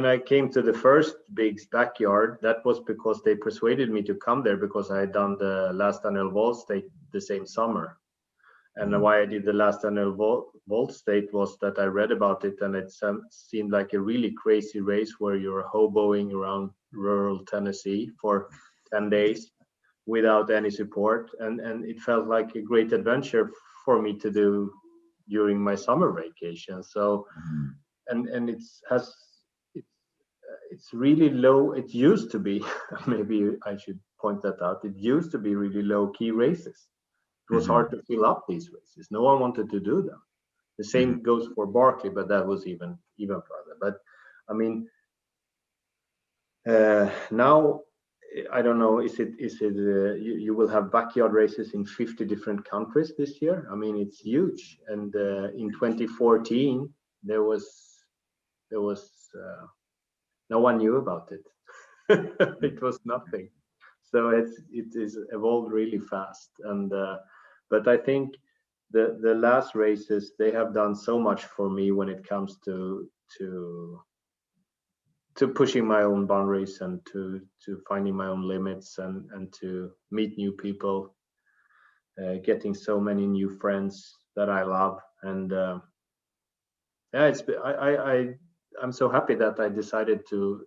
I came to the first Big's backyard, that was because they persuaded me to come there, because I had done the last annual Vault State the same summer. And why I did the last annual Vault State was that I read about it, and it seemed like a really crazy race where you're hoboing around rural Tennessee for 10 days without any support. And it felt like a great adventure for me to do during my summer vacation. So, and it's really low. It used to be, maybe I should point that out. It used to be really low key races. It was hard to fill up these races. No one wanted to do them. The same goes for Barclay, but that was even further. But I mean, now I don't know. Is it you will have backyard races in 50 different countries this year? I mean, it's huge. And in 2014 there was there was no one knew about it. It was nothing. So it is evolved really fast. And but I think the last races, they have done so much for me when it comes to pushing my own boundaries and to finding my own limits and to meet new people, getting so many new friends that I love. And yeah, I'm so happy that I decided to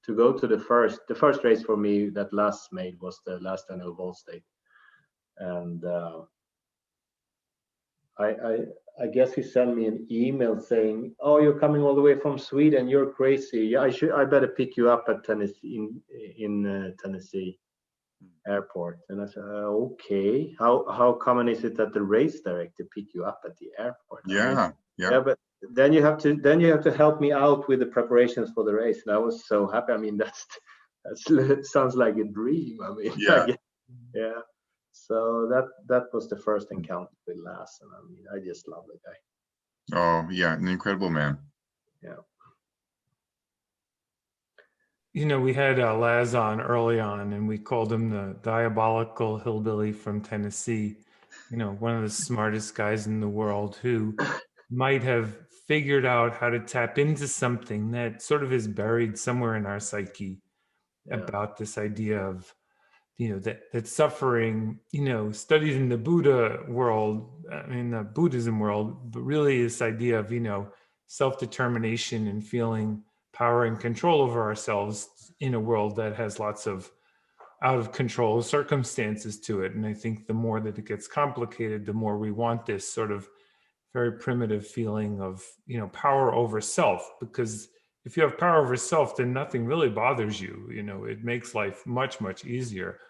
go to the first race for me that last made was the last annual Vol State. And I guess he sent me an email saying, "Oh, you're coming all the way from Sweden. You're crazy. Yeah, I better pick you up at Tennessee in Tennessee airport." And I said, "Okay. How common is it that the race director pick you up at the airport?" Yeah, yeah, but then you have to help me out with the preparations for the race. And I was so happy. I mean, that sounds like a dream. I mean, yeah. yeah. So that was the first encounter with Laz, and I mean, I just love the guy. Oh, yeah, an incredible man. Yeah. You know, we had Laz on early on, and we called him the diabolical hillbilly from Tennessee. You know, one of the smartest guys in the world who might have figured out how to tap into something that sort of is buried somewhere in our psyche about this idea of, you know, that suffering, you know, studied in the Buddha world, in the Buddhism world, but really this idea of, you know, self-determination and feeling power and control over ourselves in a world that has lots of out of control circumstances to it. And I think the more that it gets complicated, the more we want this sort of very primitive feeling of, you know, power over self, because if you have power over self, then nothing really bothers you. You know, it makes life much, much easier.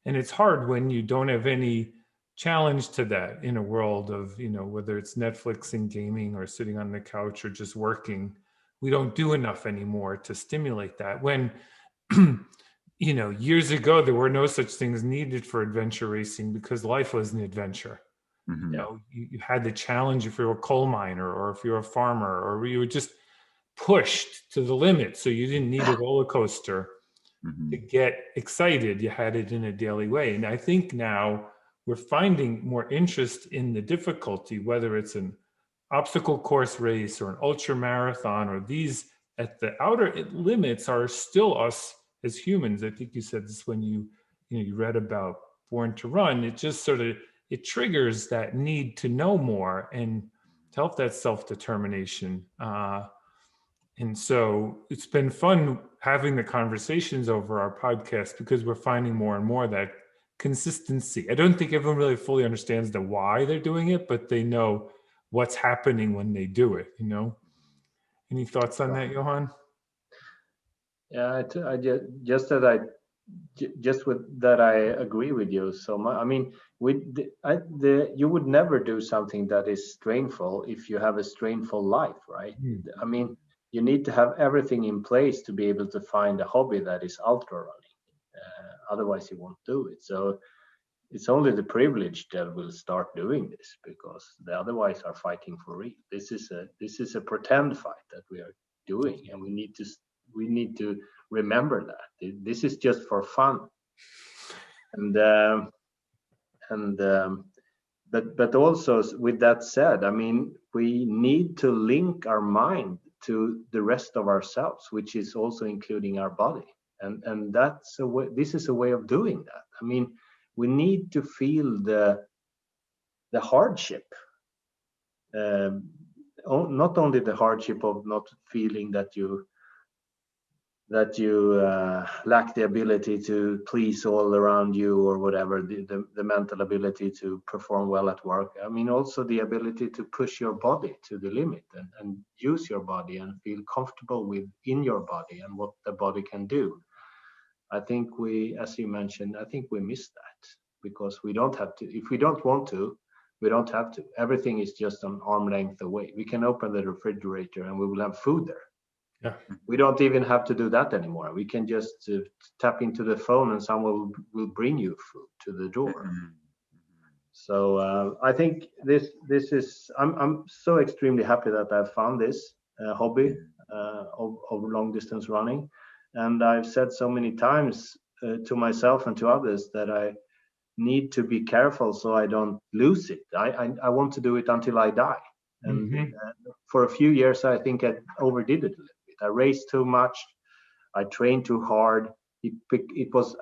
And it's hard when you don't have any challenge to that in a world of, you know, whether it's Netflix and gaming or sitting on the couch or just working. We don't do enough anymore to stimulate that. When, you know, years ago, there were no such things needed for adventure racing because life was an adventure. Mm-hmm. You know, you had the challenge if you were a coal miner or if you're a farmer, or you were just pushed to the limit. So you didn't need a roller coaster to get excited. You had it in a daily way. And I think now we're finding more interest in the difficulty, whether it's an obstacle course race or an ultra marathon, or these at the outer limits are still us as humans. I think you said this when you read about Born to Run. It just sort of, it triggers that need to know more and to help that self-determination. And so it's been fun having the conversations over our podcast because we're finding more and more that consistency. I don't think everyone really fully understands the why they're doing it, but they know what's happening when they do it, you know? Any thoughts on that, Johan? Yeah, just with that, I agree with you so much. I mean, you would never do something that is strainful if you have a strainful life, right? I mean, you need to have everything in place to be able to find a hobby that is ultra running. Otherwise, you won't do it. So it's only the privileged that will start doing this, because the otherwise are fighting for real. This is a pretend fight that we are doing, and we need to remember that this is just for fun. But also, with that said, I mean, we need to link our mind to the rest of ourselves, which is also including our body, and that's a way. This is a way of doing that. I mean, we need to feel the hardship, not only the hardship of not feeling that you lack the ability to please all around you, or whatever, the mental ability to perform well at work. I mean, also the ability to push your body to the limit and use your body and feel comfortable within your body and what the body can do. I think as you mentioned, I think we miss that, because we don't have to. If we don't want to, we don't have to. Everything is just an arm length away. We can open the refrigerator and we will have food there. Yeah. We don't even have to do that anymore. We can just tap into the phone and someone will bring you food to the door. So I think this is. I'm so extremely happy that I've found this. hobby of long distance running. And I've said so many times to myself and to others that I need to be careful so I don't lose it. I want to do it until I die. And for a few years, I think I overdid it a little bit. I raced too much. I trained too hard.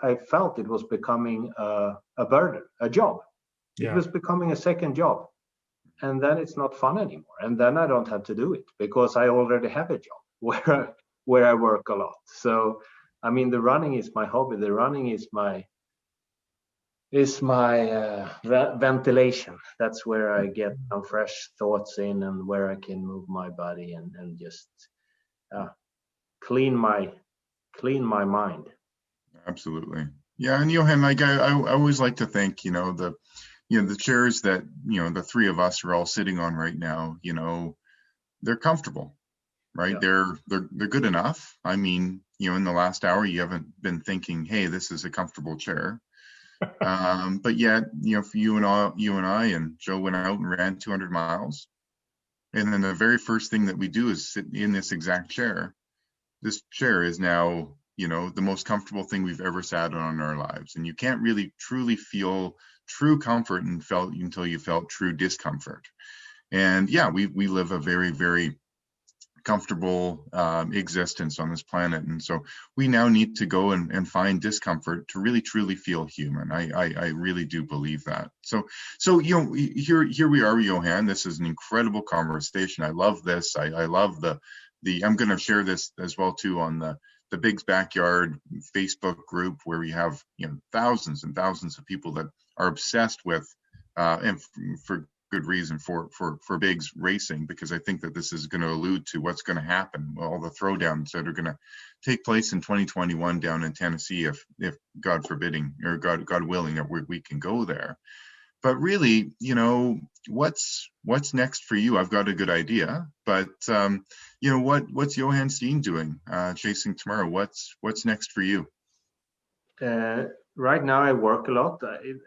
I felt it was becoming a burden, a job. It was becoming a second job. And then it's not fun anymore. And then I don't have to do it because I already have a job where I work a lot. So, I mean, the running is my hobby. The running is my ventilation. That's where I get some fresh thoughts in, and where I can move my body and just clean my mind. Absolutely. Yeah. And Johan, like I always like to think, the chairs that, the three of us are all sitting on right now, they're comfortable, right? Yeah. They're good enough. I mean, in the last hour, you haven't been thinking, hey, this is a comfortable chair. But yet, for you and I and Joe went out and ran 200 miles. And then the very first thing that we do is sit in this exact chair. This chair is now, the most comfortable thing we've ever sat on in our lives. And you can't really truly feel true comfort until you felt true discomfort. And yeah, we live a very, very comfortable existence on this planet, and so we now need to go and find discomfort to really truly feel human. I really do believe that. So here we are, Johan. This is an incredible conversation. I love this. I love the I'm going to share this as well too on the Big's Backyard Facebook group, where we have thousands and thousands of people that are obsessed with and for good reason for Big's racing, because I think that this is going to allude to what's going to happen, all the throwdowns that are going to take place in 2021 down in Tennessee, if God forbidding, or God willing, that we can go there. But really, what's next for you? I've got a good idea, but what's Johan Steene doing, chasing tomorrow? What's next for you? Right now I work a lot.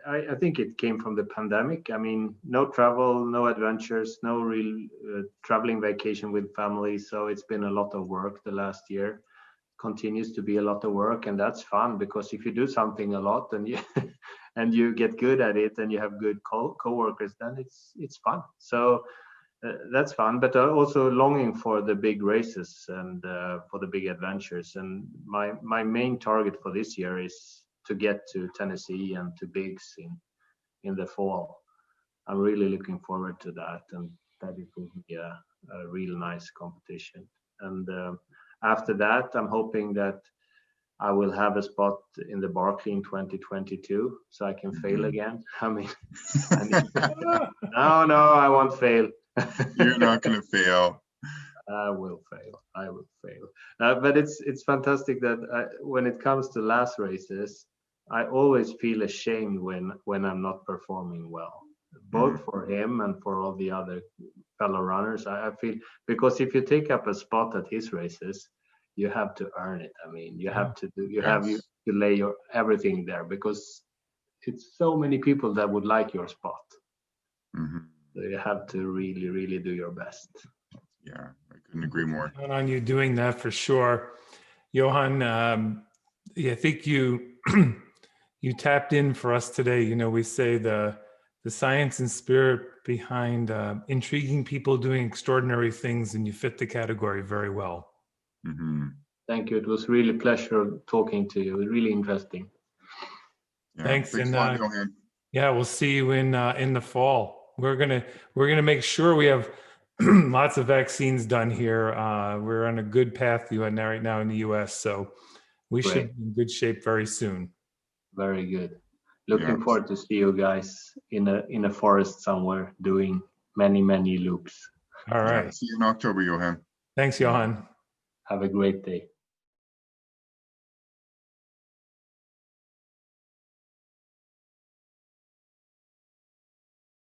I think it came from the pandemic. I mean, no travel, no adventures, no real traveling vacation with family. So it's been a lot of work the last year. Continues to be a lot of work, and that's fun, because if you do something a lot and you and you get good at it and you have good co-workers, then it's fun. So that's fun, but also longing for the big races and for the big adventures. And my main target for this year is to get to Tennessee and to Big's in the fall. I'm really looking forward to that, and that it will be a real nice competition. And after that, I'm hoping that I will have a spot in the Barclay in 2022, so I can fail again. I mean, no, I won't fail. You're not going to fail. I will fail. But it's fantastic that when it comes to last races, I always feel ashamed when I'm not performing well, both for him and for all the other fellow runners. I feel, because if you take up a spot at his races, you have to earn it. I mean, you have to have to lay your everything there, because it's so many people that would like your spot. So you have to really, really do your best. Yeah, I couldn't agree more. Count on you doing that for sure, Johan. I think you you tapped in for us today. We say the science and spirit behind intriguing people doing extraordinary things, and you fit the category very well. Thank you. It was really a pleasure talking to you. It was really interesting. Yeah, thanks. And we'll see you in the fall. We're gonna make sure we have lots of vaccines done here. We're on a good path right now in the U.S., so we should be in good shape very soon. Very good. Looking forward to see you guys in a forest somewhere doing many loops. All right. See you in October, Johan. Thanks, Johan. Have a great day.